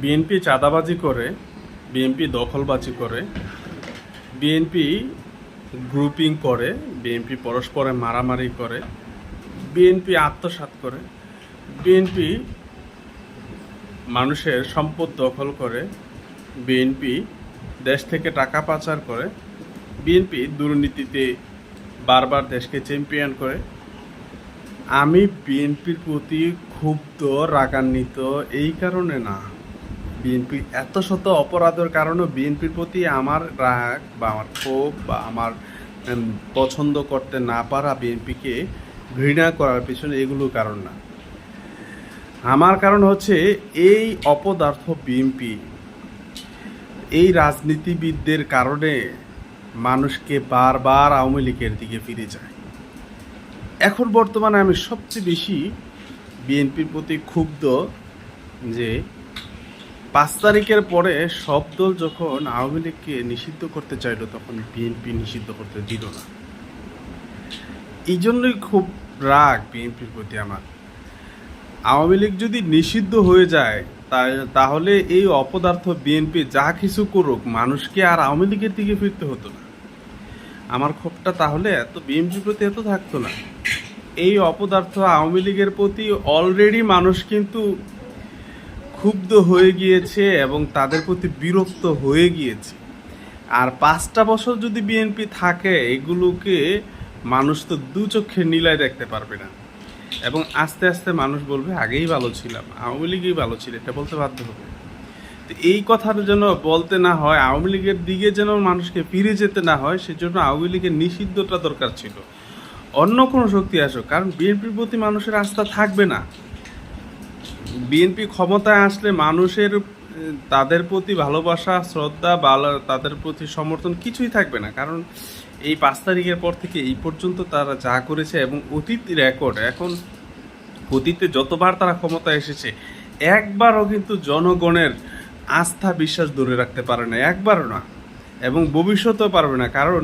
BNP চাঁদাবাজি করে, BNP দখলবাজি করে, বিএনপি গ্রুপিং করে, বিএনপি পরস্পরে মারামারি করে, বিএনপি আত্মসাৎ করে, বিএনপি মানুষের সম্পদ দখল করে, বিএনপি দেশ থেকে টাকা পাচার করে, বিএনপি দুর্নীতিতে বারবার দেশকে চ্যাম্পিয়ন করে। আমি বিএনপির প্রতি ক্ষুব্ধ, রাগান্বিত এই কারণে না, বিএনপি এত শত অপরাধের কারণে বিএনপির প্রতি আমার রাগ বা আমার ক্ষোভ বা আমার পছন্দ করতে না পারা, বিএনপিকে ঘৃণা করার পিছনে এগুলো কারণ না। আমার কারণ হচ্ছে এই অপদার্থ বিএনপি, এই রাজনীতিবিদদের কারণে মানুষকে বারবার আওয়ামী লীগের দিকে ফিরে যায়। এখন বর্তমানে আমি সবচেয়ে বেশি বিএনপির প্রতি ক্ষুব্ধ যে 5 তারিখের পরে সব দল যখন আওয়ামী লীগকে নিষিদ্ধ করতে চাইল, তখন বিএনপি নিষিদ্ধ করতে দিল না। এই জন্যই খুব রাগ বিএনপির প্রতি আমার। আওয়ামী লীগ যদি নিষিদ্ধ হয়ে যায় তাহলে এই অপদার্থ বিএনপি যা কিছু করুক, মানুষকে আর আওয়ামী লীগের দিকে ফিরতে হতো না। আমার ক্ষোভটা তাহলে এত বিএনপির প্রতি এত থাকতো না। এই অপদার্থ আওয়ামী লীগের প্রতি অলরেডি মানুষ কিন্তু ক্ষুব্ধ হয়ে গিয়েছে এবং তাদের প্রতি বিরক্ত হয়ে গিয়েছে। আর 5টা বছর যদি বিএনপি থাকে, এগুলোকে মানুষ তো দু চোখে নীলায় দেখতে পারবে না, এবং আস্তে আস্তে মানুষ বলবে আগেই ভালো ছিলাম, আওয়ামী লীগই ভালো ছিল, এটা বলতে বাধ্য হবে। তো এই কথাটা যেন বলতে না হয়, আওয়ামী লীগের দিকে যেন মানুষকে ফিরে যেতে না হয়, সেজন্য আওয়ামী লীগের নিষিদ্ধটা দরকার ছিল। অন্য কোনো শক্তি আসুক, কারণ বিএনপির প্রতি মানুষের আস্থা থাকবে না। বিএনপি ক্ষমতায় আসলে মানুষের তাদের প্রতি ভালোবাসা, শ্রদ্ধা বা তাদের প্রতি সমর্থন কিছুই থাকবে না। কারণ এই 5 তারিখের পর থেকে এই পর্যন্ত তারা যা করেছে এবং অতীত রেকর্ড, এখন অতীতে যতবার তারা ক্ষমতায় এসেছে একবারও কিন্তু জনগণের আস্থা বিশ্বাস ধরে রাখতে পারে না, একবারও না, এবং ভবিষ্যতেও পারবে না। কারণ